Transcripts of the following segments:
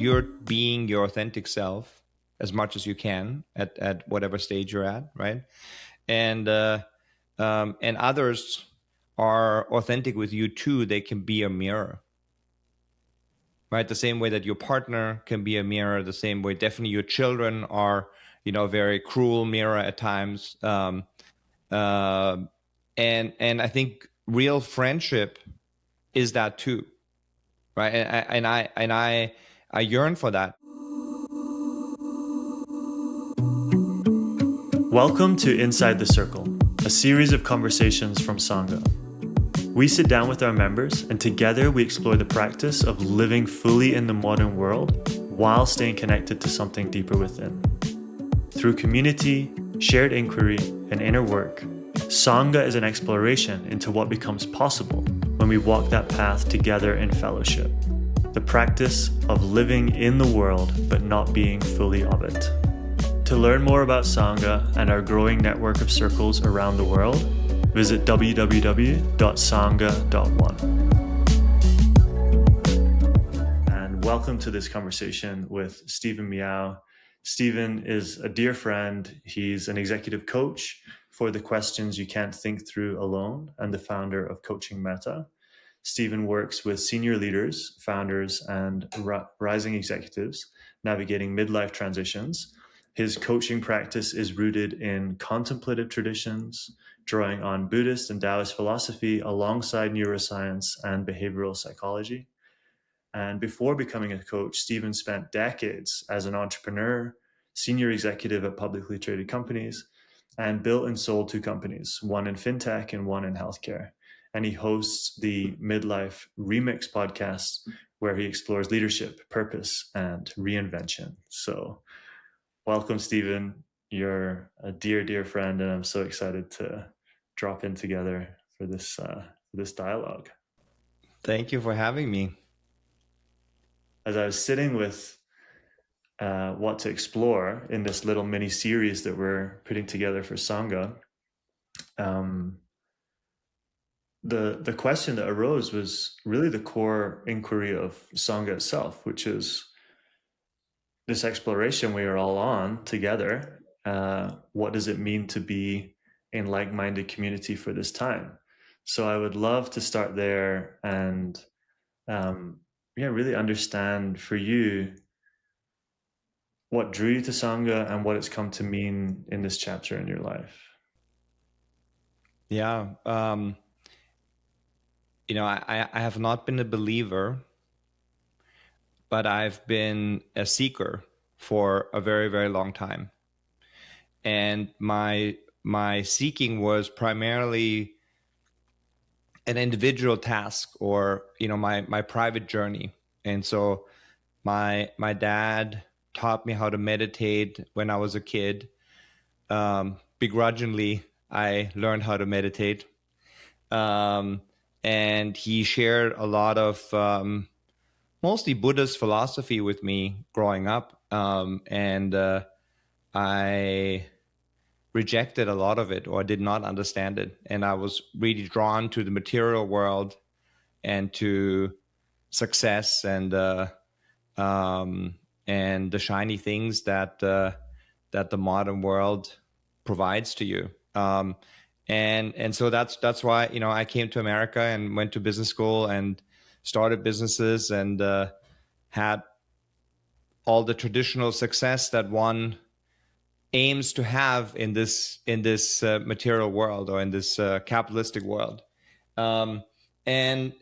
you're being your authentic self as much as you can at whatever stage you're at, right? And others are authentic with you too. They can be a mirror, right? The same way that your partner can be a mirror, the same way definitely your children are, a very cruel mirror at times. And I think real friendship is that too, right? And I yearn for that. Welcome to Inside the Circle, a series of conversations from Sangha. We sit down with our members and together we explore the practice of living fully in the modern world while staying connected to something deeper within. Through community, shared inquiry, and inner work, Sangha is an exploration into what becomes possible when we walk that path together in fellowship. The practice of living in the world but not being fully of it. To learn more about Sangha and our growing network of circles around the world, visit www.sangha.one. And welcome to this conversation with Steven Miyao. Steven is a dear friend. He's an executive coach for the questions you can't think through alone and the founder of Coaching Meta. Steven works with senior leaders, founders, and rising executives navigating midlife transitions. His coaching practice is rooted in contemplative traditions, drawing on Buddhist and Taoist philosophy alongside neuroscience and behavioral psychology. And before becoming a coach, Steven spent decades as an entrepreneur, senior executive at publicly traded companies, and built and sold 2 companies, one in fintech and one in healthcare. And he hosts the Midlife Remix podcast, where he explores leadership, purpose, and reinvention. So welcome, Steven. You're a dear, dear friend, and I'm so excited to drop in together for this dialogue. Thank you for having me. As I was sitting with what to explore in this little mini series that we're putting together for Sangha, the question that arose was really the core inquiry of Sangha itself, which is this exploration we are all on together. What does it mean to be in like-minded community for this time? So I would love to start there and really understand for you what drew you to Sangha and what it's come to mean in this chapter in your life. Yeah. I have not been a believer, but I've been a seeker for a very, very long time. And my seeking was primarily an individual task or, my private journey. And so my dad taught me how to meditate when I was a kid. Begrudgingly, I learned how to meditate. And he shared a lot of mostly Buddhist philosophy with me growing up. And I rejected a lot of it or did not understand it. And I was really drawn to the material world and to success and the shiny things that the modern world provides to you. And so that's why, I came to America and went to business school and started businesses and had all the traditional success that one aims to have in this material world or in this capitalistic world. And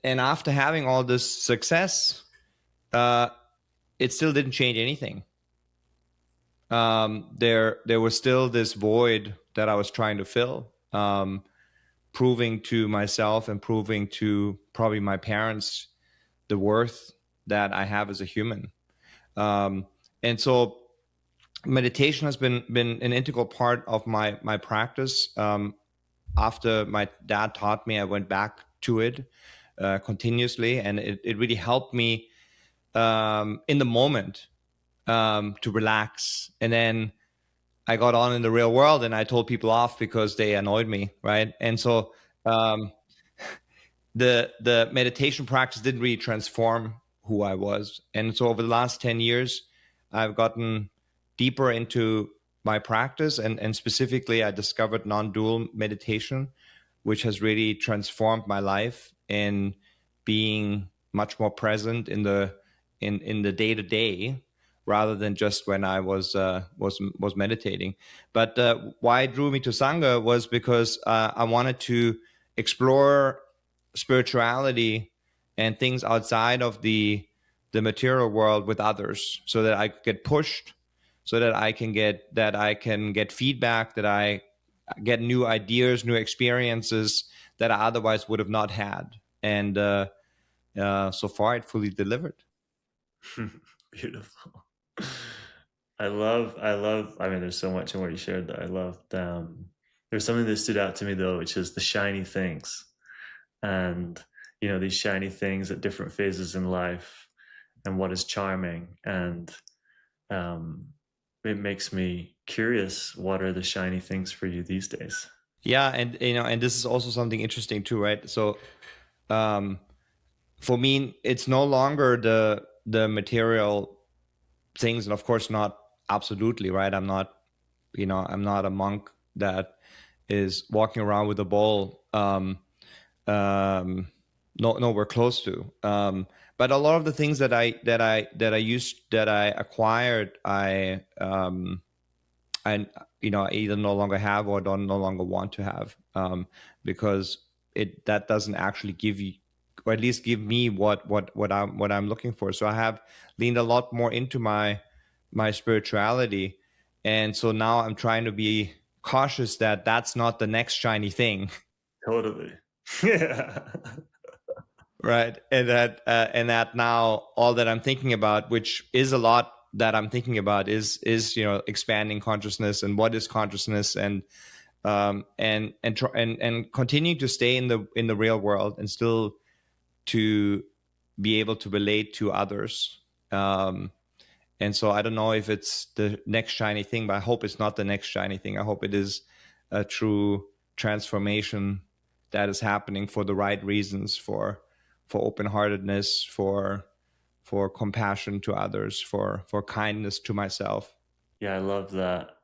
after having all this success, it still didn't change anything. There was still this void that I was trying to fill, proving to myself and proving to probably my parents the worth that I have as a human. And so meditation has been an integral part of my practice. After my dad taught me, I went back to it continuously, and it really helped me in the moment to relax. And then I got on in the real world and I told people off because they annoyed me, right? And so the meditation practice didn't really transform who I was. And so over the last 10 years, I've gotten deeper into my practice, and specifically I discovered non-dual meditation, which has really transformed my life in being much more present in the day-to-day, rather than just when I was meditating. But why it drew me to Sangha was because I wanted to explore spirituality and things outside of the material world with others, so that I could get pushed, so that I can get feedback, that I get new ideas, new experiences that I otherwise would have not had. And so far, it fully delivered. Beautiful. I mean, there's so much in what you shared that I loved. There's something that stood out to me though, which is the shiny things, and these shiny things at different phases in life, and what is charming. And it makes me curious, what are the shiny things for you these days? Yeah, and this is also something interesting too, right? So for me, it's no longer the material things, and of course not absolutely, right? I'm not a monk that is walking around with a bowl, nowhere close to. But a lot of the things that I acquired, I either no longer have or don't no longer want to have, because that doesn't actually give you, or at least give me what I'm looking for. So I have leaned a lot more into my spirituality, and so now I'm trying to be cautious that that's not the next shiny thing. Totally. Yeah. Right. And that now all that I'm thinking about, which is a lot that I'm thinking about, is expanding consciousness, and what is consciousness, and continuing to stay in the real world, and still to be able to relate to others. And so I don't know if it's the next shiny thing, but I hope it's not the next shiny thing. I hope it is a true transformation that is happening for the right reasons, for open-heartedness, for compassion to others, for kindness to myself. Yeah, I love that.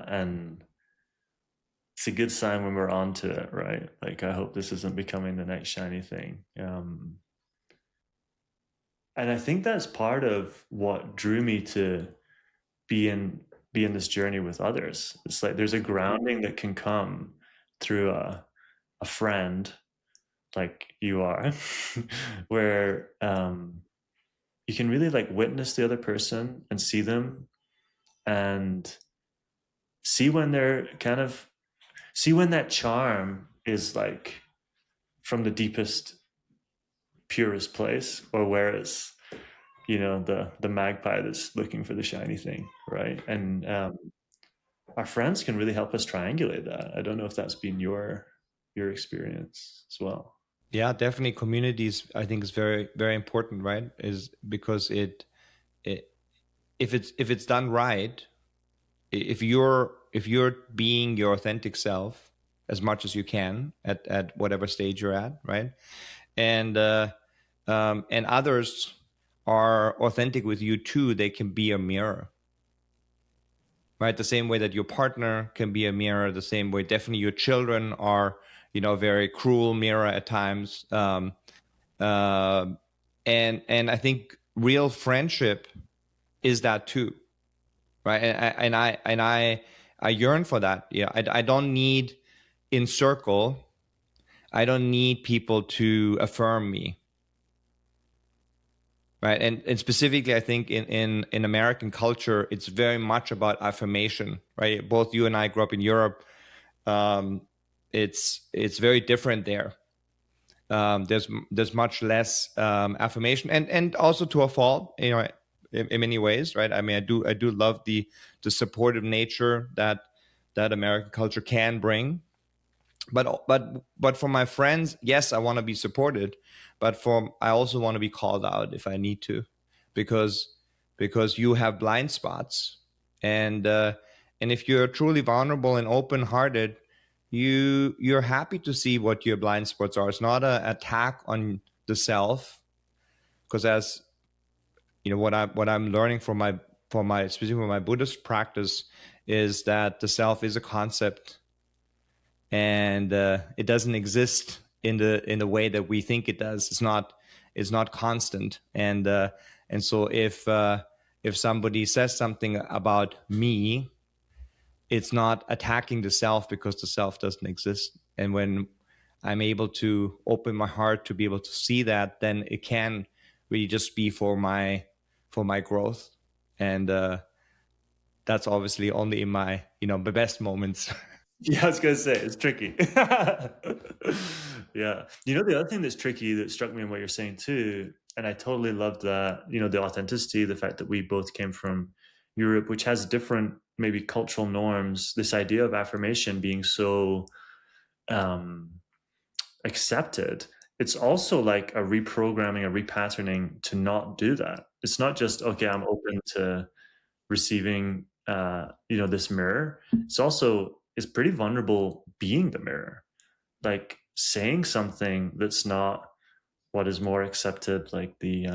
And it's a good sign when we're onto it, right? Like, I hope this isn't becoming the next shiny thing. And I think that's part of what drew me to be in this journey with others. It's like there's a grounding that can come through a friend like you are, where you can really like witness the other person and see them, and see when that charm is like from the deepest, purest place, or where it's the magpie that's looking for the shiny thing, right? And our friends can really help us triangulate that. I don't know if that's been your experience as well. Yeah, definitely. Communities, I think, is very, very important, right? Is because it if it's done right, if you're being your authentic self as much as you can at whatever stage you're at, right? And others are authentic with you too, they can be a mirror, right? The same way that your partner can be a mirror, the same way definitely your children are, a very cruel mirror at times. And I think real friendship is that too, right? And I yearn for that. Yeah, I don't need in circle. I don't need people to affirm me, right? And specifically, I think in American culture, it's very much about affirmation, right? Both you and I grew up in Europe. It's very different there. There's much less affirmation, and also to a fault, in many ways, right? I mean, I do love the supportive nature that American culture can bring, but for my friends, yes, I want to be supported, but I also want to be called out if I need to, because you have blind spots, and if you're truly vulnerable and open-hearted, you're happy to see what your blind spots are. It's not an attack on the self, because what I'm learning from my specifically from my Buddhist practice is that the self is a concept, and it doesn't exist in the way that we think it does. It's not constant, and so if somebody says something about me, it's not attacking the self because the self doesn't exist. And when I'm able to open my heart to be able to see that, then it can really just be for my growth, and that's obviously only in my the best moments. Yeah, I was gonna say it's tricky. Yeah. The other thing that's tricky that struck me in what you're saying too, and I totally loved that, the authenticity, the fact that we both came from Europe, which has different maybe cultural norms, this idea of affirmation being so um accepted. It's also like a reprogramming, a repatterning to not do that. It's not just, okay, I'm open to receiving this mirror. It's pretty vulnerable being the mirror, like saying something that's not what is more accepted, like the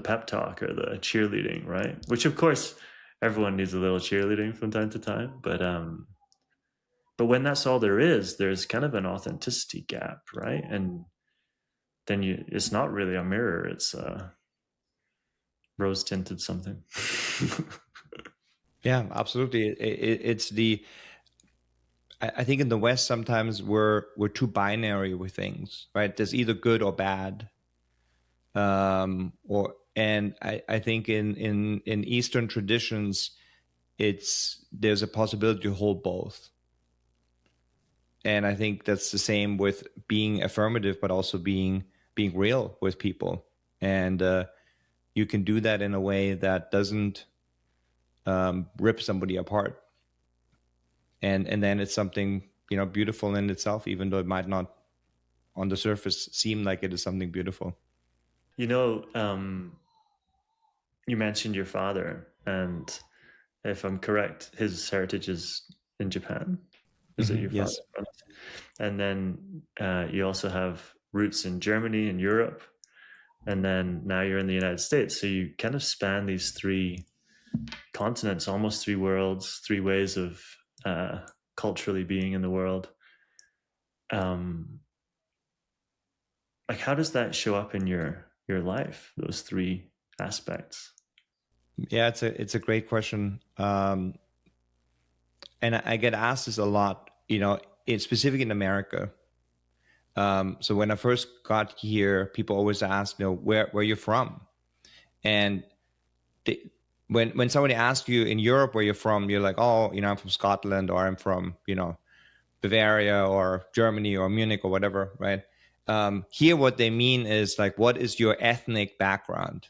pep talk or the cheerleading, right? Which of course everyone needs a little cheerleading from time to time, but when that's all there is, there's kind of an authenticity gap, right? And then it's not really a mirror, it's rose tinted something. Yeah, absolutely. It's I think in the West sometimes we're too binary with things, right? There's either good or bad, and I think in Eastern traditions, there's a possibility to hold both. And I think that's the same with being affirmative, but also being real with people. And you can do that in a way that doesn't rip somebody apart. And then it's something beautiful in itself, even though it might not on the surface seem like it is something beautiful. You know, you mentioned your father, and if I'm correct, his heritage is in Japan. Is it your father? Yes. And then you also have roots in Germany and Europe, and then now you're in the United States. So you kind of span these three continents, almost three worlds, three ways of culturally being in the world. Like, how does that show up in your life? Those three aspects. Yeah, it's a great question, and I get asked this a lot. It's specific in America. So when I first got here, people always ask, where you're from, and they, when somebody asks you in Europe where you're from, you're like, oh, I'm from Scotland, or I'm from Bavaria or Germany or Munich or whatever, right? Here, what they mean is like, what is your ethnic background?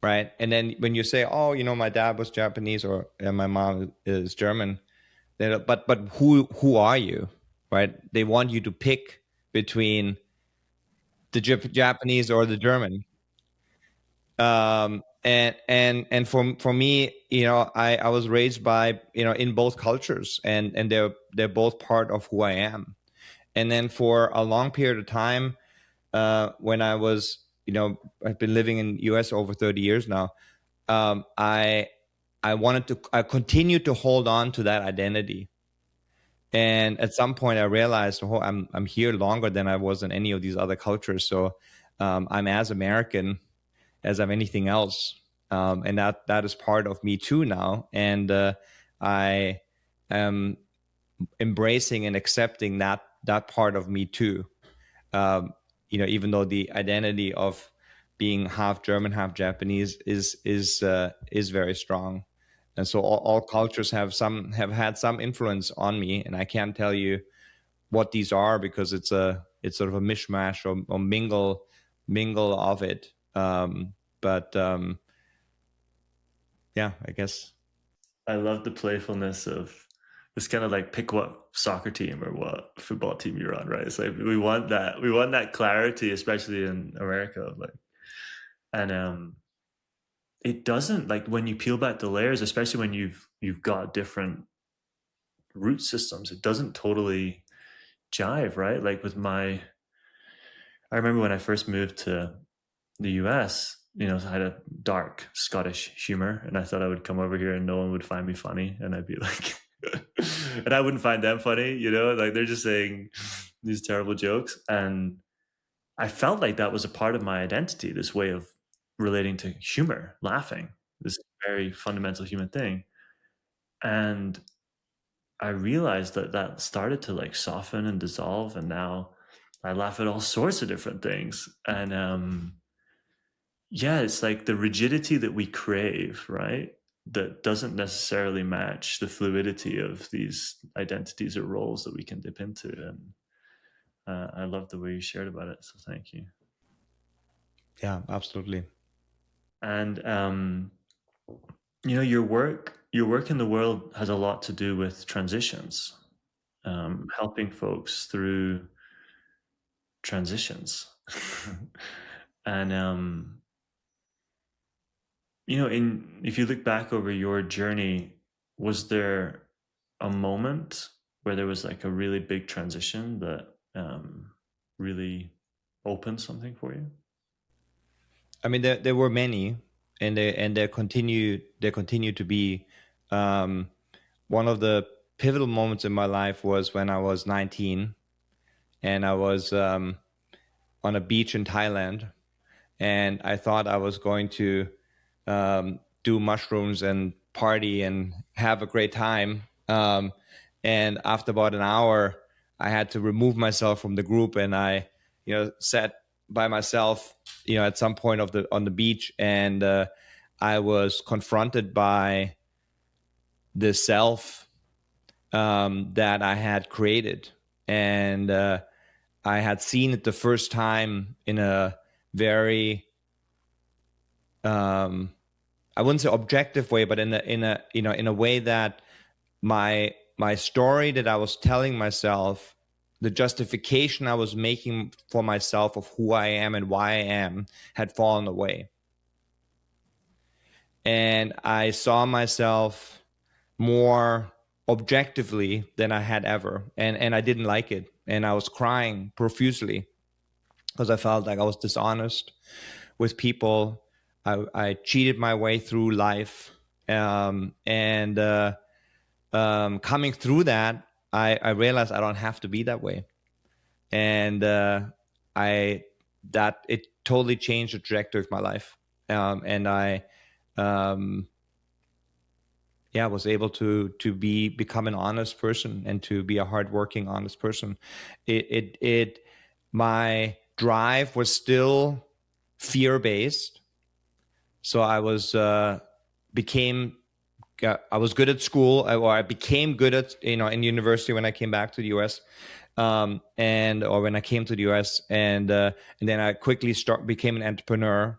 Right. And then when you say, oh, my dad was Japanese or my mom is German, but who are you? Right. They want you to pick between the Japanese or the German. And for me, I was raised by, in both cultures, and they're both part of who I am. And then for a long period of time, when I was, I've been living in US over 30 years now. I continued to hold on to that identity. And at some point I realized, oh, I'm here longer than I was in any of these other cultures. So I'm as American as I'm anything else. And that is part of me too now. And I am embracing and accepting that part of me too. Even though the identity of being half German, half Japanese is very strong, and so all cultures have had some influence on me, and I can't tell you what these are because it's sort of a mishmash or mingle of it. Yeah, I guess. I love the playfulness of it's kind of like pick what soccer team or what football team you're on, right? It's like we want that clarity, especially in America. Like, and it doesn't, like, when you peel back the layers, especially when you've got different root systems, it doesn't totally jive, right? Like I remember when I first moved to the US, I had a dark Scottish humor, and I thought I would come over here and no one would find me funny, and I'd be like, and I wouldn't find them funny, like they're just saying these terrible jokes. And I felt like that was a part of my identity, this way of relating to humor, laughing, this very fundamental human thing. And I realized that that started to like soften and dissolve, and now I laugh at all sorts of different things. And yeah, it's like the rigidity that we crave, right? That doesn't necessarily match the fluidity of these identities or roles that we can dip into. And I love the way you shared about it. So thank you. Yeah, absolutely. And your work in the world has a lot to do with transitions, helping folks through transitions. And if you look back over your journey, was there a moment where there was like a really big transition that really opened something for you? I mean, there were many, and there continue to be. One of the pivotal moments in my life was when I was 19, and I was on a beach in Thailand, and I thought I was going to do mushrooms and party and have a great time. And after about an hour, I had to remove myself from the group, and I, sat by myself, at some point on the beach, and I was confronted by the self that I had created, and I had seen it the first time in a very I wouldn't say objective way, but in a way that my story that I was telling myself, the justification I was making for myself of who I am and why I am, had fallen away. And I saw myself more objectively than I had ever. And I didn't like it. And I was crying profusely because I felt like I was dishonest with people. I cheated my way through life. And coming through that, I realized I don't have to be that way. And it totally changed the trajectory of my life. And I was able to become an honest person and to be a hardworking, honest person. My drive was still fear-based. So I was good at school, or I became good at in university when I came back to the US, or when I came to the US, and then I quickly became an entrepreneur,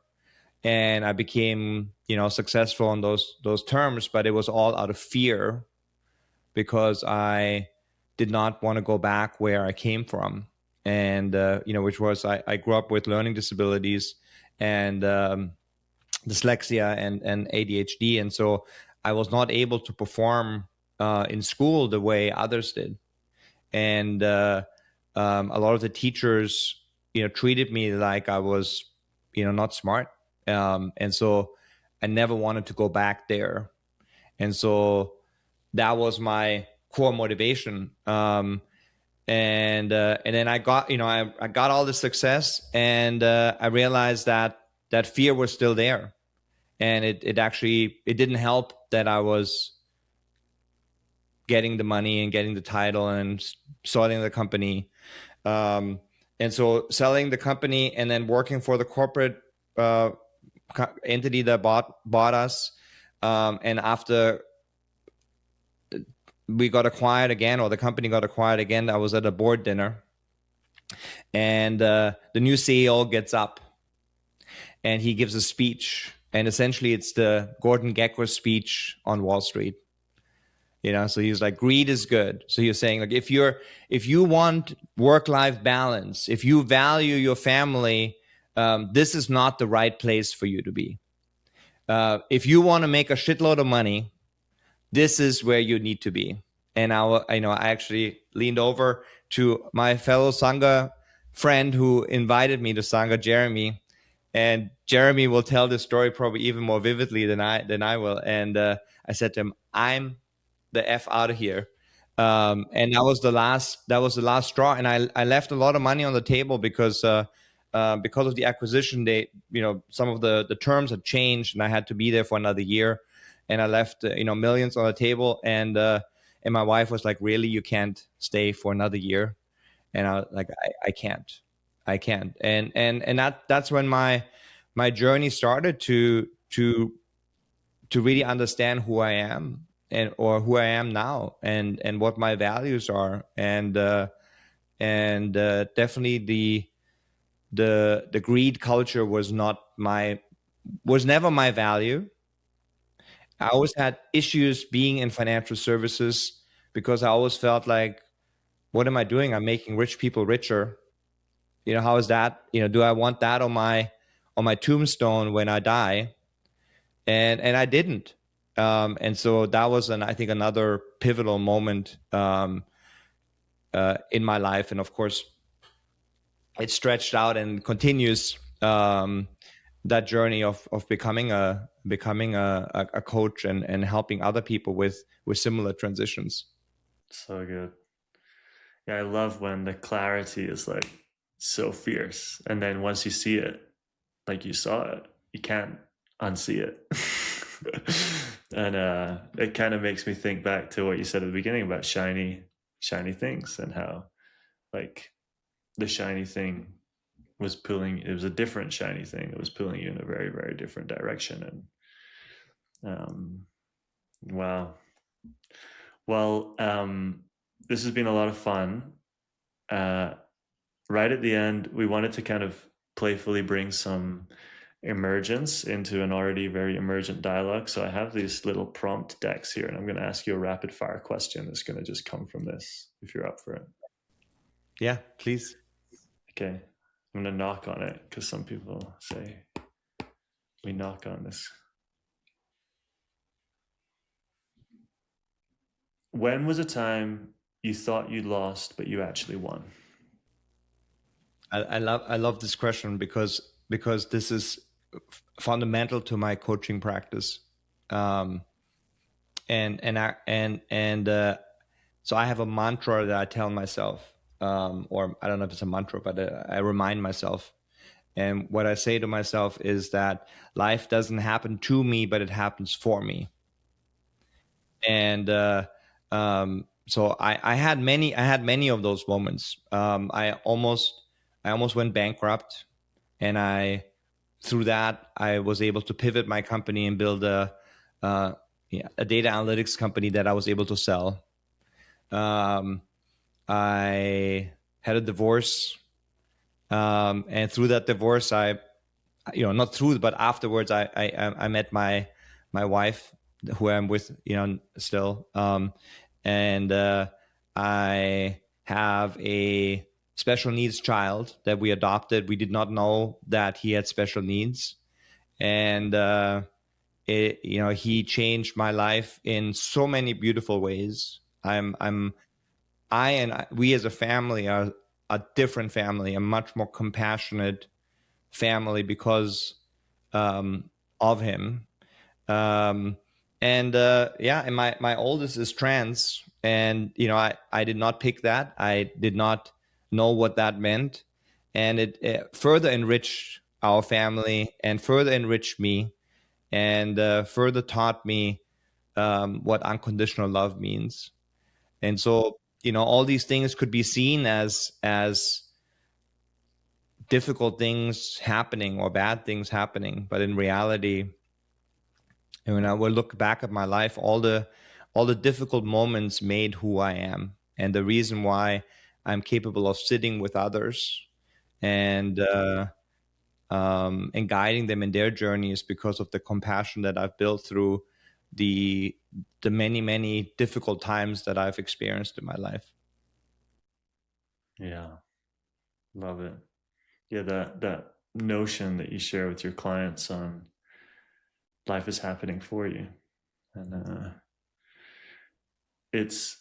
and I became successful on those terms. But it was all out of fear, because I did not want to go back where I came from, and which was I grew up with learning disabilities and dyslexia and ADHD, and so I was not able to perform in school the way others did, and a lot of the teachers treated me like I was not smart, and so I never wanted to go back there, and so that was my core motivation. And then I got I got all the success, and I realized that fear was still there, and it didn't help that I was getting the money and getting the title and selling the company, and so selling the company and then working for the corporate entity that bought us, and after we got acquired again, or the company got acquired again, I was at a board dinner, and the new CEO gets up and he gives a speech, and essentially it's the Gordon Gekko speech on Wall Street. So he's like, greed is good. So he's saying, like, if you want work-life balance, if you value your family, this is not the right place for you to be. If you want to make a shitload of money, this is where you need to be. And I actually leaned over to my fellow Sangha friend who invited me to Sangha, Jeremy, And Jeremy will tell this story probably even more vividly than I will. And I said to him, "I'm the F out of here." And that was the last straw. And I left a lot of money on the table because of the acquisition. Some of the terms had changed, and I had to be there for another year. And I left millions on the table. And my wife was like, "Really, you can't stay for another year?" And I was like, I can't. And that's when my journey started to really understand who I am, or who I am now, and what my values are. And definitely the greed culture was never my value. I always had issues being in financial services because I always felt like, what am I doing? I'm making rich people richer. How is that? Do I want that on my tombstone when I die? And I didn't. And so that was I think another pivotal moment in my life. And of course, it stretched out and continues, that journey of becoming a coach, and helping other people with similar transitions. So good. Yeah, I love when the clarity is like so fierce, and then once you see it, like you saw it, you can't unsee it. And it kind of makes me think back to what you said at the beginning about shiny things, and how like the shiny thing was pulling, it was a different shiny thing that was pulling you in a very, very different direction. And wow. Well, this has been a lot of fun. Right at the end, we wanted to kind of playfully bring some emergence into an already very emergent dialogue. So I have these little prompt decks here, and I'm going to ask you a rapid fire question that's going to just come from this, if you're up for it. Yeah, please. Okay. I'm going to knock on it because some people say we knock on this. When was a time you thought you lost, but you actually won? I love this question because this is fundamental to my coaching practice. So I have a mantra that I tell myself, or I don't know if it's a mantra, but I remind myself. And what I say to myself is that life doesn't happen to me, but it happens for me. And so I had many of those moments. I almost went bankrupt, and through that I was able to pivot my company and build a data analytics company that I was able to sell. I had a divorce, and through that divorce, not through, but afterwards, I met my wife, who I'm with, still, and I have a special needs child that we adopted. We did not know that he had special needs, and he changed my life in so many beautiful ways. We as a family are a different family, a much more compassionate family because of him. Um, and my oldest is trans, and I did not pick that. I did not know what that meant, and it further enriched our family and further enriched me, and further taught me what unconditional love means. And so, all these things could be seen as difficult things happening or bad things happening, but in reality, when I will look back at my life, all the difficult moments made who I am, and the reason why I'm capable of sitting with others and guiding them in their journey is because of the compassion that I've built through the many difficult times that I've experienced in my life. Yeah, love it. Yeah, that notion that you share with your clients on life is happening for you, and it's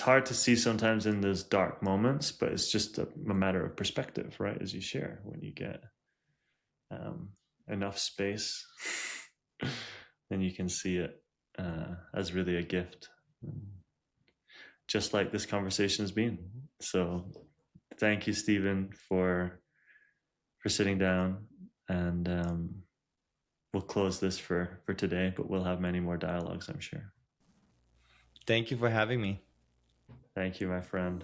hard to see sometimes in those dark moments, but it's just a matter of perspective, right? As you share, when you get enough space, then you can see it as really a gift, just like this conversation has been. So thank you, Steven, for sitting down, and we'll close this for today, but we'll have many more dialogues, I'm sure. Thank you for having me. Thank you, my friend.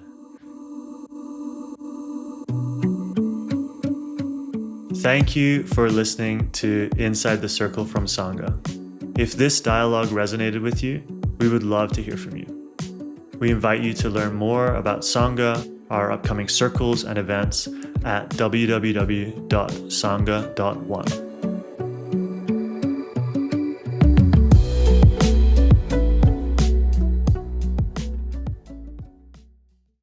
Thank you for listening to Inside the Circle from Sangha. If this dialogue resonated with you, we would love to hear from you. We invite you to learn more about Sangha, our upcoming circles and events at www.sangha.one.